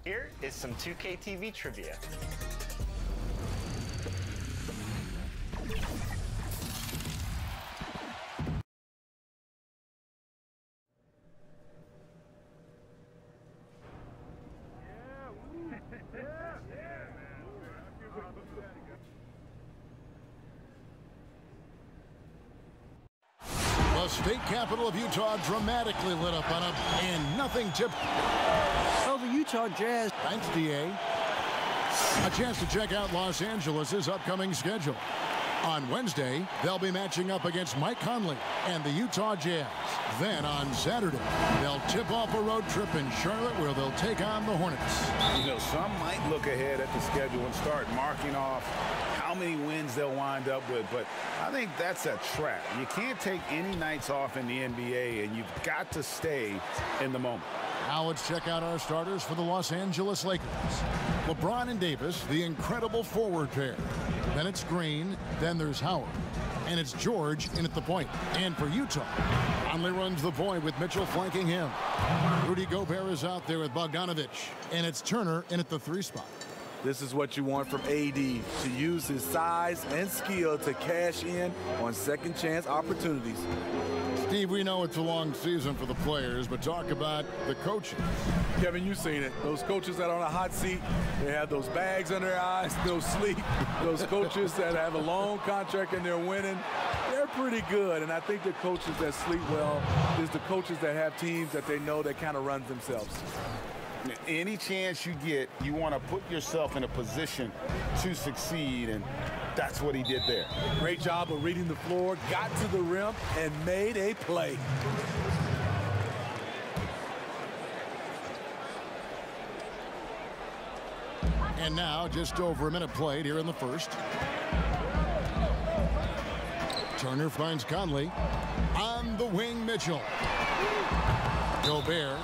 Here is some 2K TV trivia. The state capital of Utah dramatically lit up on a and nothing tip. So the Utah Jazz. Thanks, DA. A chance to check out Los Angeles' upcoming schedule. On Wednesday, they'll be matching up against Mike Conley and the Utah Jazz. Then on Saturday, they'll tip off a road trip in Charlotte where they'll take on the Hornets. You know, some might look ahead at the schedule and start marking off how many wins they'll wind up with, but I think that's a trap. You can't take any nights off in the NBA, and you've got to stay in the moment. Now let's check out our starters for the Los Angeles Lakers. LeBron and Davis, the incredible forward pair. Then it's Green, then there's Howard. And it's George in at the point. And for Utah, Conley runs the point with Mitchell flanking him. Rudy Gobert is out there with Bogdanovic. And it's Turner in at the 3 spot. This is what you want from AD, to use his size and skill to cash in on second chance opportunities. Steve, we know it's a long season for the players, but talk about the coaches. Kevin, you've seen it. Those coaches that are on a hot seat, they have those bags under their eyes, no sleep. Those coaches that have a long contract and they're winning, they're pretty good. And I think the coaches that sleep well is the coaches that have teams that they know that kind of runs themselves. Any chance you get, you want to put yourself in a position to succeed, and that's what he did there. Great job of reading the floor, got to the rim, and made a play. And now, just over a minute played here in the first. Turner finds Conley. On the wing, Mitchell. Gobert.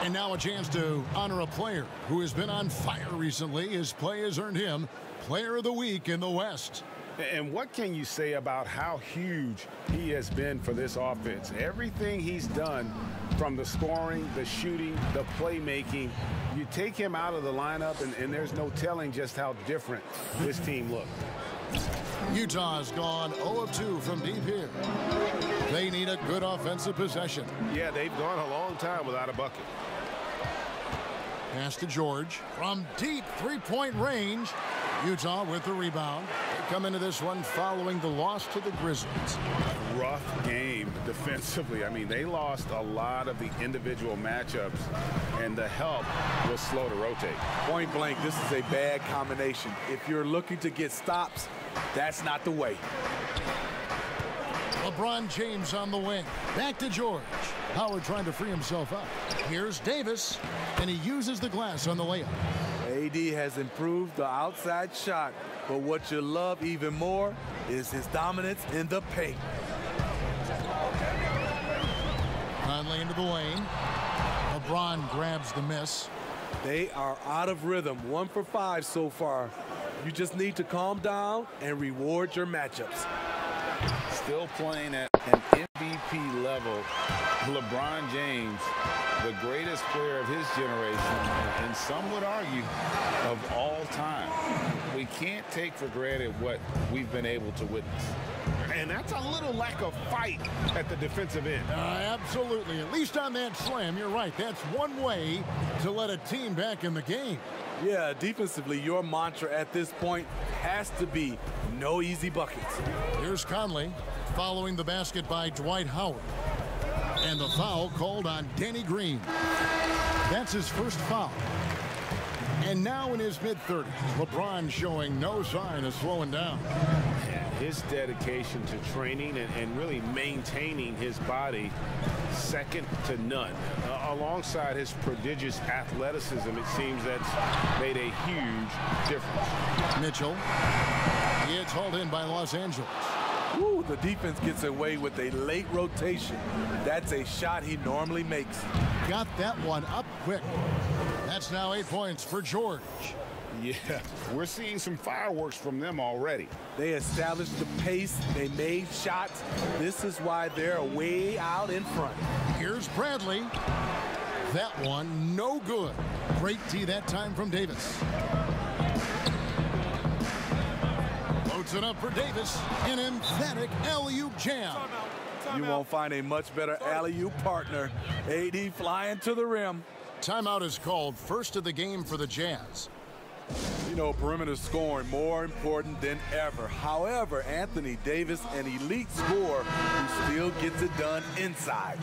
And now a chance to honor a player who has been on fire recently. His play has earned him Player of the Week in the West. And what can you say about how huge he has been for this offense? Everything he's done, from the scoring, the shooting, the playmaking, you take him out of the lineup, and there's no telling just how different this team looked. Utah's gone 0 of 2 from deep here. They need a good offensive possession. Yeah, they've gone a long time without a bucket. Pass to George from deep three-point range. Utah with the rebound. They come into this one following the loss to the Grizzlies. Rough game defensively. I mean, they lost a lot of the individual matchups, and the help was slow to rotate. Point blank, this is a bad combination. If you're looking to get stops, that's not the way. LeBron James on the wing. Back to George. Howard trying to free himself up. Here's Davis, and he uses the glass on the layup. AD has improved the outside shot, but what you love even more is his dominance in the paint. Conley into the lane. LeBron grabs the miss. They are out of rhythm, 1 for 5 so far. You just need to calm down and reward your matchups. Still playing at an MVP level, LeBron James, the greatest player of his generation, and some would argue of all time. We can't take for granted what we've been able to witness. And that's a little lack of fight at the defensive end. Absolutely. At least on that slam, you're right. That's one way to let a team back in the game. Yeah, defensively, your mantra at this point has to be no easy buckets. Here's Conley following the basket by Dwight Howard. And the foul called on Danny Green. That's his first foul. And now in his mid-30s, LeBron showing no sign of slowing down. His dedication to training and really maintaining his body, second to none. Alongside his prodigious athleticism, it seems that's made a huge difference. Mitchell. It's hauled in by Los Angeles. Ooh, the defense gets away with a late rotation. That's a shot he normally makes. Got that one up quick. That's now 8 points for George. Yeah, we're seeing some fireworks from them already. They established the pace. They made shots. This is why they're way out in front. Here's Bradley. That one no good. Great tee that time from Davis. Loads it up for Davis. An emphatic alley-oop jam. You won't find a much better alley-oop partner. AD flying to the rim. Timeout is called, first of the game for the Jazz. You know, perimeter scoring more important than ever. However, Anthony Davis, an elite scorer who still gets it done inside.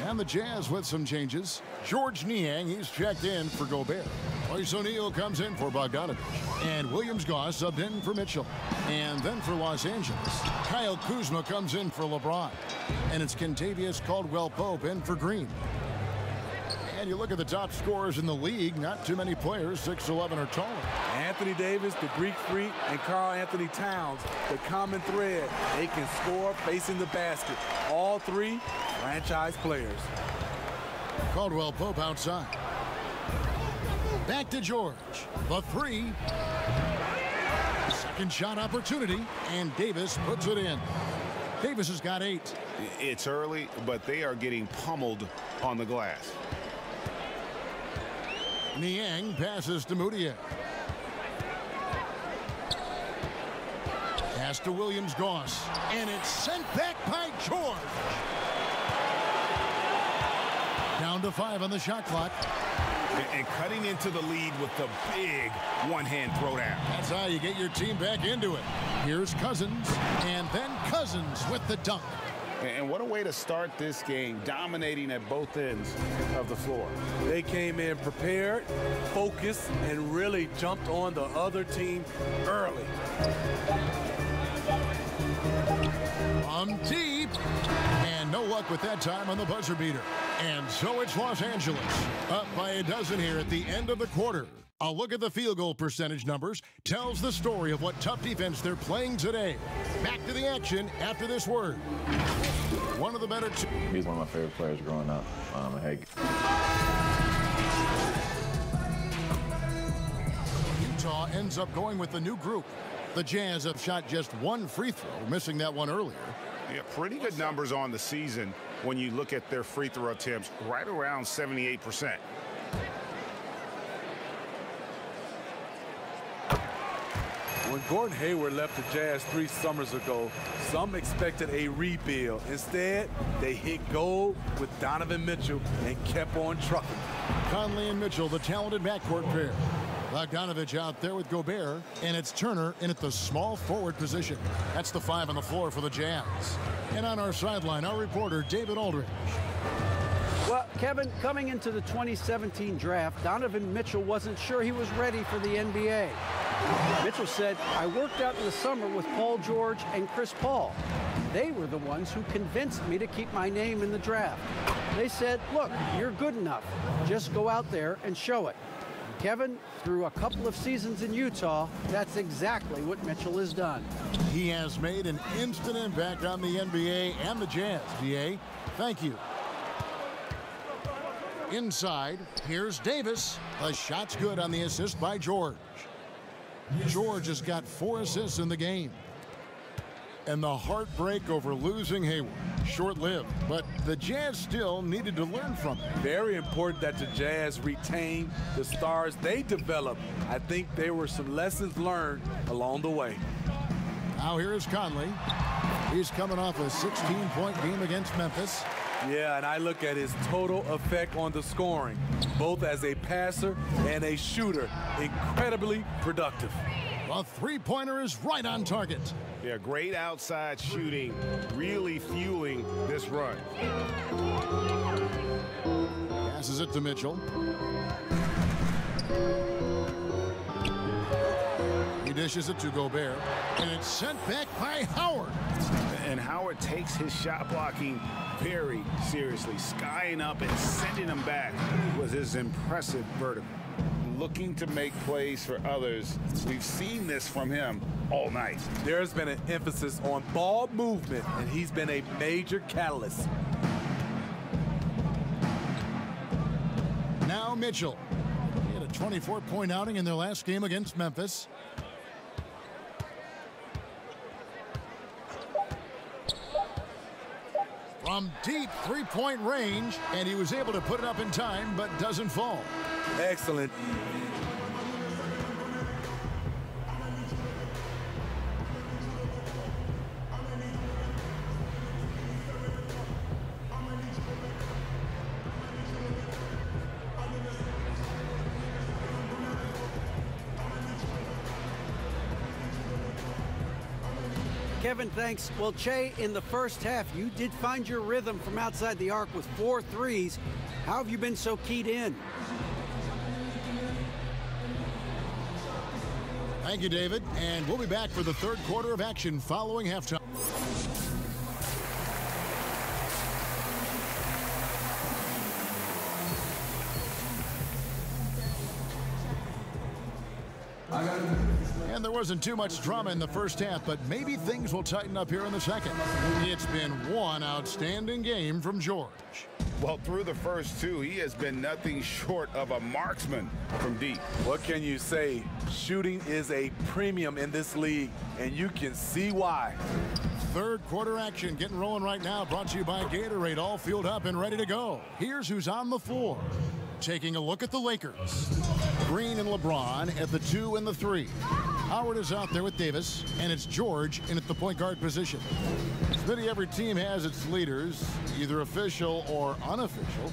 And the Jazz with some changes. George Niang, he's checked in for Gobert. Royce O'Neal comes in for Bogdanovich. And Williams-Goss subbed in for Mitchell. And then for Los Angeles, Kyle Kuzma comes in for LeBron. And it's Kentavious Caldwell-Pope in for Green. And you look at the top scorers in the league, not too many players 6'11" or taller. Anthony Davis, the Greek Freak, and Karl Anthony Towns, the common thread. They can score facing the basket. All three franchise players. Caldwell-Pope outside. Back to George. The three. Second shot opportunity, and Davis puts it in. Davis has got 8. It's early, but they are getting pummeled on the glass. Niang passes to Moutier. Pass to Williams-Goss. And it's sent back by George. Down to 5 on the shot clock. And cutting into the lead with the big one-hand throwdown. That's how you get your team back into it. Here's Cousins. And then Cousins with the dunk. And what a way to start this game, dominating at both ends of the floor. They came in prepared, focused, and really jumped on the other team early. From deep. And no luck with that time on the buzzer beater. And so it's Los Angeles, up by a dozen here at the end of the quarter. A look at the field goal percentage numbers tells the story of what tough defense they're playing today. Back to the action after this word. One of the better two. He's one of my favorite players growing up. Utah ends up going with the new group. The Jazz have shot just 1 free throw, missing that one earlier. Yeah, pretty good numbers on the season when you look at their free throw attempts, right around 78%. When Gordon Hayward left the Jazz 3 summers ago, some expected a rebuild. Instead, they hit gold with Donovan Mitchell and kept on trucking. Conley and Mitchell, the talented backcourt pair. Bogdanovich out there with Gobert, and it's Turner in at the small forward position. That's the 5 on the floor for the Jazz. And on our sideline, our reporter, David Aldridge. Well, Kevin, coming into the 2017 draft, Donovan Mitchell wasn't sure he was ready for the NBA. Mitchell said, I worked out in the summer with Paul George and Chris Paul. They were the ones who convinced me to keep my name in the draft. They said, look, you're good enough. Just go out there and show it. Kevin, through a couple of seasons in Utah, that's exactly what Mitchell has done. He has made an instant impact on the NBA and the Jazz. DA, thank you. Inside, here's Davis. The shot's good on the assist by George. George has got 4 assists in the game. And the heartbreak over losing Hayward, short-lived, but the Jazz still needed to learn from it. Very important that the Jazz retain the stars they developed. I think there were some lessons learned along the way. Now here is Conley. He's coming off a 16-point game against Memphis. Yeah, and I look at his total effect on the scoring, both as a passer and a shooter. Incredibly productive. The three-pointer is right on target. Yeah, great outside shooting, really fueling this run. Passes it to Mitchell. He dishes it to Gobert, and it's sent back by Howard. And Howard takes his shot blocking very seriously, skying up and sending him back with his impressive vertical. Looking to make plays for others. We've seen this from him all night. There's been an emphasis on ball movement, and he's been a major catalyst. Now Mitchell. He had a 24-point outing in their last game against Memphis. From deep three-point range, and he was able to put it up in time, but doesn't fall. Excellent. Kevin, thanks. Well, Che, in the first half, you did find your rhythm from outside the arc with 4 threes. How have you been so keyed in? Thank you, David. And we'll be back for the third quarter of action following halftime. And there wasn't too much drama in the first half, but maybe things will tighten up here in the second. It's been one outstanding game from George. Well, through the first two, he has been nothing short of a marksman from deep. What can you say? Shooting is a premium in this league, and you can see why. Third quarter action getting rolling right now, brought to you by Gatorade, all fueled up and ready to go. Here's who's on the floor. Taking a look at the Lakers. Green and LeBron at the 2 and the 3. Howard is out there with Davis, and it's George in at the point guard position. Smitty, every team has its leaders, either official or unofficial.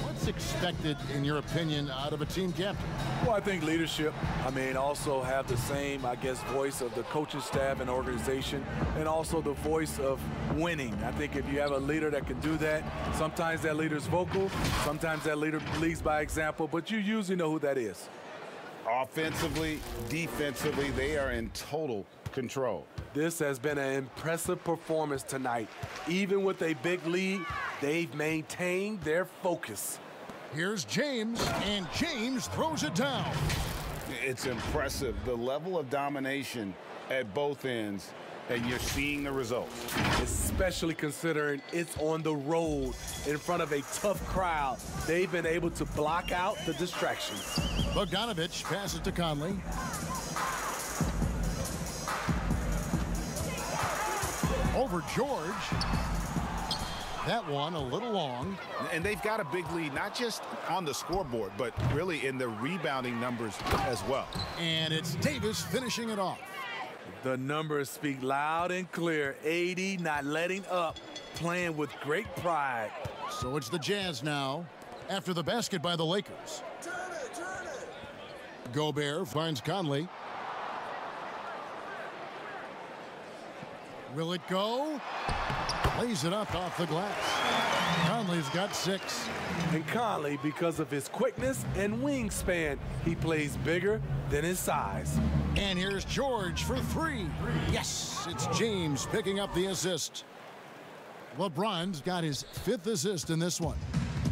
What's expected, in your opinion, out of a team captain? Well, I think leadership, also have the same, voice of the coaching staff and organization, and also the voice of winning. I think if you have a leader that can do that, sometimes that leader's vocal, sometimes that leader leads by example, but you usually know who that is. Offensively, defensively, they are in total control. This has been an impressive performance tonight. Even with a big lead, they've maintained their focus. Here's James, and James throws it down. It's impressive, the level of domination at both ends, and you're seeing the results. Especially considering it's on the road in front of a tough crowd. They've been able to block out the distractions. Bogdanovich passes to Conley. Over George. That one a little long. And they've got a big lead, not just on the scoreboard, but really in the rebounding numbers as well. And it's Davis finishing it off. The numbers speak loud and clear. AD not letting up, playing with great pride. So it's the Jazz now, after the basket by the Lakers. Gobert finds Conley. Will it go? Lays it up off the glass. Conley's got 6. And Conley, because of his quickness and wingspan, he plays bigger than his size. And here's George for 3. Yes, it's James picking up the assist. LeBron's got his 5th assist in this one.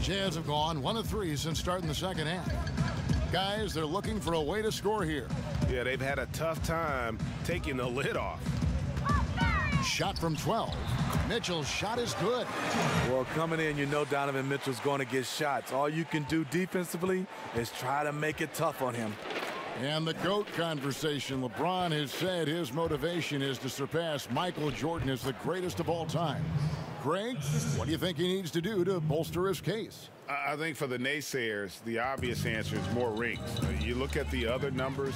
Jazz have gone 1 of 3 since starting the second half. Guys, they're looking for a way to score here. Yeah, they've had a tough time taking the lid off. Shot from 12. Mitchell's shot is good. Well, coming in, you know Donovan Mitchell's going to get shots. All you can do defensively is try to make it tough on him. And the GOAT conversation. LeBron has said his motivation is to surpass Michael Jordan as the greatest of all time. Greg, what do you think he needs to do to bolster his case? I think for the naysayers, the obvious answer is more rings. You look at the other numbers,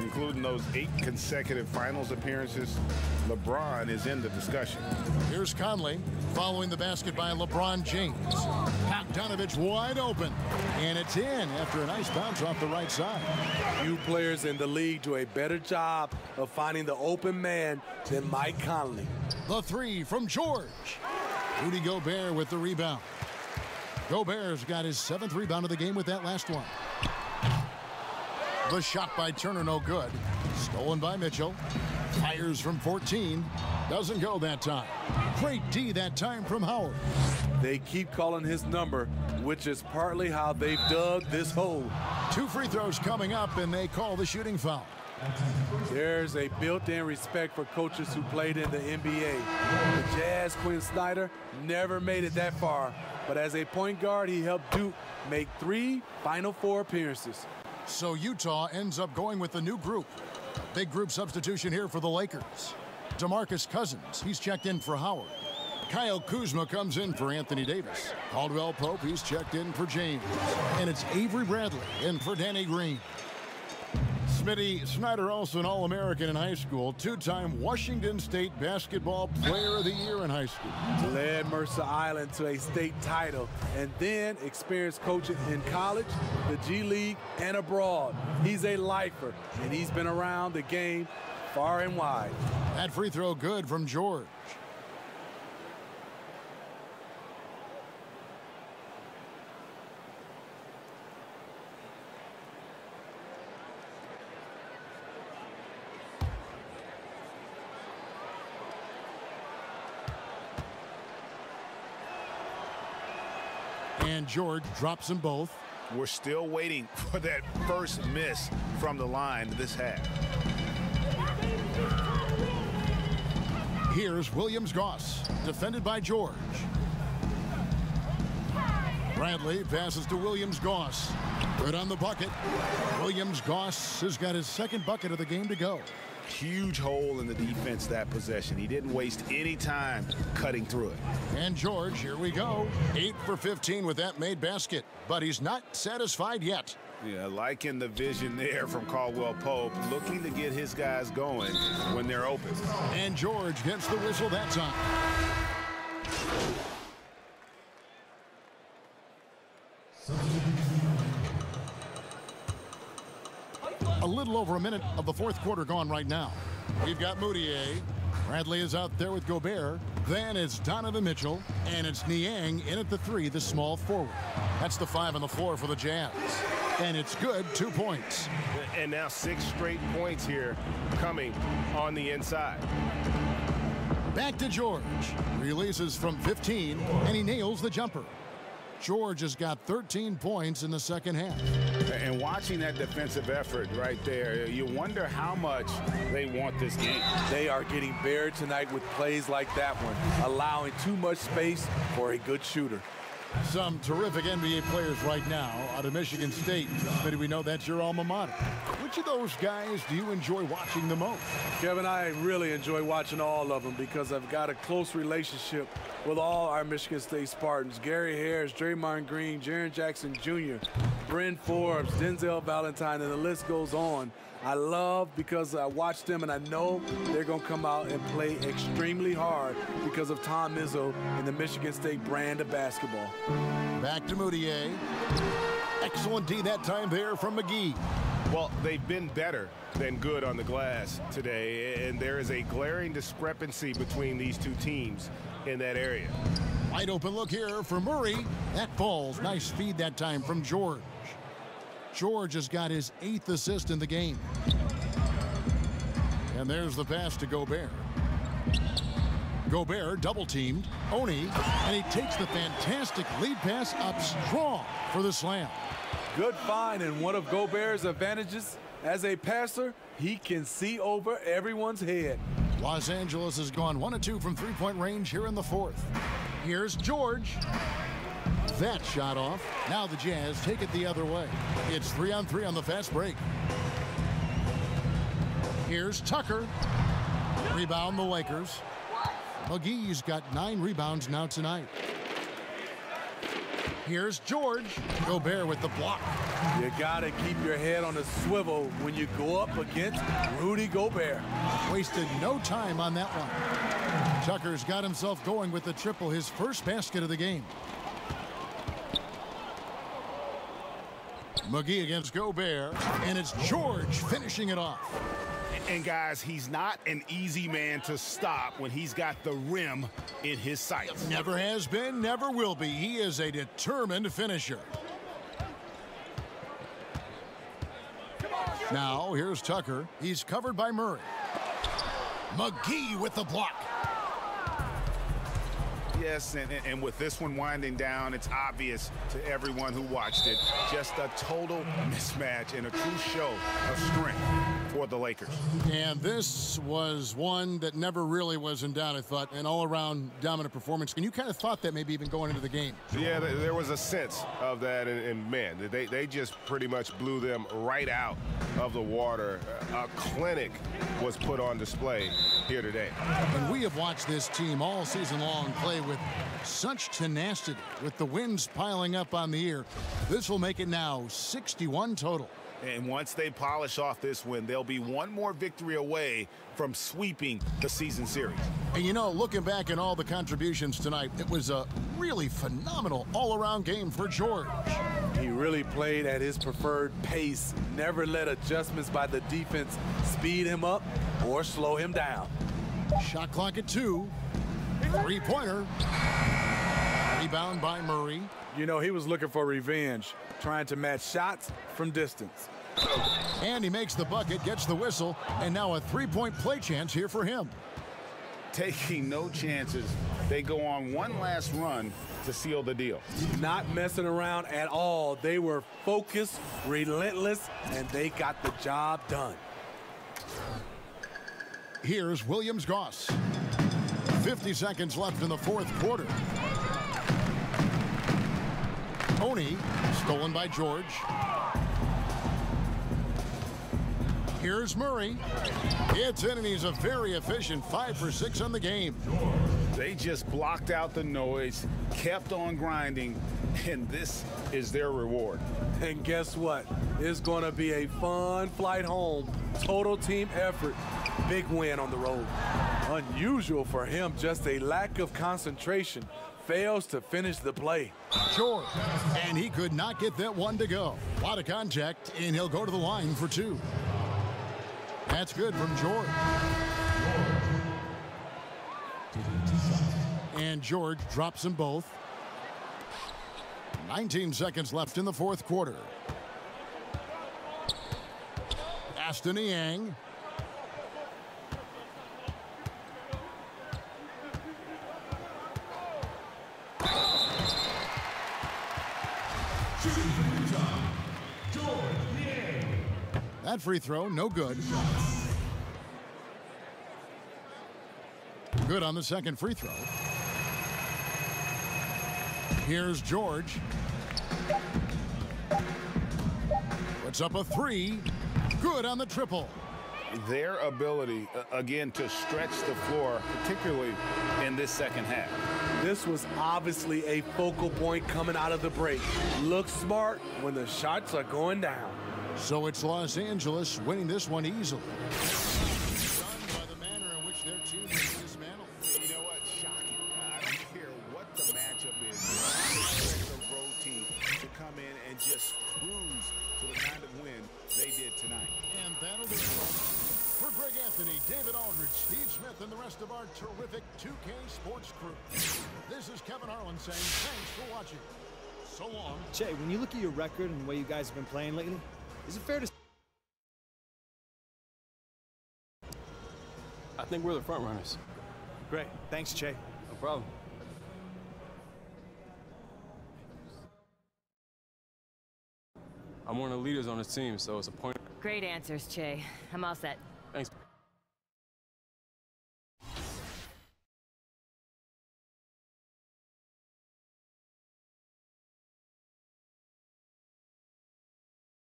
including those 8 consecutive finals appearances, LeBron is in the discussion. Here's Conley following the basket by LeBron James. Bogdanovich wide open, and it's in after a nice bounce off the right side. Few players in the league do a better job of finding the open man than Mike Conley. The 3 from George. Rudy Gobert with the rebound. Gobert's got his 7th rebound of the game with that last one. The shot by Turner, no good. Stolen by Mitchell. Fires from 14. Doesn't go that time. Great D that time from Howard. They keep calling his number, which is partly how they've dug this hole. 2 free throws coming up, and they call the shooting foul. There's a built-in respect for coaches who played in the NBA. The Jazz, Quinn Snyder, never made it that far. But as a point guard, he helped Duke make 3 Final Four appearances. So Utah ends up going with the new group. Big group substitution here for the Lakers. DeMarcus Cousins, he's checked in for Howard. Kyle Kuzma comes in for Anthony Davis. Caldwell Pope, he's checked in for James. And it's Avery Bradley in for Danny Green. Smitty Snyder, also an All-American in high school, two-time Washington State Basketball Player of the Year in high school. Led Mercer Island to a state title and then experienced coaching in college, the G League, and abroad. He's a lifer, and he's been around the game far and wide. That free throw good from George. And George drops them both. We're still waiting for that first miss from the line this half. Here's Williams-Goss, defended by George. Bradley passes to Williams-Goss. Good on the bucket. Williams-Goss has got his second bucket of the game to go. Huge hole in the defense that possession. He didn't waste any time cutting through it. And George, here we go. 8 for 15 with that made basket, but he's not satisfied yet. Yeah, liking the vision there from Caldwell Pope, looking to get his guys going when they're open. And George gets the whistle that time. A little over a minute of the fourth quarter gone right now. We've got Moutier. Bradley is out there with Gobert. Then it's Donovan Mitchell. And it's Niang in at the 3, the small forward. That's the 5 on the floor for the Jazz. And it's good, 2 points. And now 6 straight points here coming on the inside. Back to George. Releases from 15, and he nails the jumper. George has got 13 points in the second half. And watching that defensive effort right there, you wonder how much they want this game. They are getting buried tonight with plays like that one, allowing too much space for a good shooter. Some terrific NBA players right now out of Michigan State. But we know that's your alma mater. Which of those guys do you enjoy watching the most? Kevin, I really enjoy watching all of them because I've got a close relationship with all our Michigan State Spartans. Gary Harris, Draymond Green, Jaren Jackson Jr., Bryn Forbes, Denzel Valentine, and the list goes on. I love because I watch them and I know they're going to come out and play extremely hard because of Tom Izzo and the Michigan State brand of basketball. Back to Moutier. Excellent D that time there from McGee. Well, they've been better than good on the glass today, and there is a glaring discrepancy between these two teams in that area. Wide open look here for Murray. That falls. Nice feed that time from George. George has got his 8th assist in the game. And there's the pass to Gobert. Gobert double-teamed. Oni, and he takes the fantastic lead pass up strong for the slam. Good find, and one of Gobert's advantages as a passer, he can see over everyone's head. Los Angeles has gone 1 of 2 from three-point range here in the fourth. Here's George. That shot off. Now the Jazz take it the other way. It's 3-on-3 on the fast break. Here's Tucker. Rebound the Lakers. McGee's got 9 rebounds now tonight. Here's George. Gobert with the block. You gotta keep your head on a swivel when you go up against Rudy Gobert. Wasted no time on that one. Tucker's got himself going with the triple, his first basket of the game. McGee against Gobert, and it's George finishing it off. And guys, he's not an easy man to stop when he's got the rim in his sights. Never has been, never will be. He is a determined finisher. Now, here's Tucker. He's covered by Murray. McGee with the block. Yes, and with this one winding down, it's obvious to everyone who watched it. Just a total mismatch and a true show of strength. for the Lakers. And this was one that never really was in doubt, I thought, an all-around dominant performance. And you kind of thought that maybe even going into the game. Yeah, there was a sense of that, and man, they just pretty much blew them right out of the water. A clinic was put on display here today. And we have watched this team all season long play with such tenacity, with the wins piling up on the year. This will make it now 61 total. And once they polish off this win, they'll be one more victory away from sweeping the season series. And you know, looking back at all the contributions tonight, it was a really phenomenal all-around game for George. He really played at his preferred pace, never let adjustments by the defense speed him up or slow him down. Shot clock at 2. Three-pointer. Rebound by Murray. You know, he was looking for revenge, trying to match shots from distance. And he makes the bucket, gets the whistle, and now a three-point play chance here for him. Taking no chances, they go on one last run to seal the deal. Not messing around at all. They were focused, relentless, and they got the job done. Here's Williams-Goss. 50 seconds left in the fourth quarter. Oni, stolen by George. Here's Murray. It's in, and he's a very efficient 5 for 6 on the game. They just blocked out the noise, kept on grinding, and this is their reward. And guess what? It's going to be a fun flight home. Total team effort. Big win on the road. Unusual for him, just a lack of concentration. Fails to finish the play. George, and he could not get that one to go. A lot of contact, and he'll go to the line for 2. That's good from George. And George drops them both. 19 seconds left in the fourth quarter. Aston Niang. That free throw, no good. Good on the second free throw. Here's George. Puts up a 3. Good on the triple. Their ability, again, to stretch the floor, particularly in this second half. This was obviously a focal point coming out of the break. Look smart when the shots are going down. So it's Los Angeles winning this one easily. Stunned by the manner in which their team is dismantled. You know what? Shocking. I don't care what the matchup is. I expect the road team to come in and just cruise to the kind of win they did tonight. And that'll do it. For Greg Anthony, David Aldridge, Steve Smith, and the rest of our terrific 2K Sports crew, this is Kevin Harlan saying thanks for watching. So long. Jay, when you look at your record and the way you guys have been playing lately, is it fair to... I think we're the front runners. Great. Thanks, Jay. No problem. I'm one of the leaders on this team, so it's a point. Great answers, Che. I'm all set. Thanks.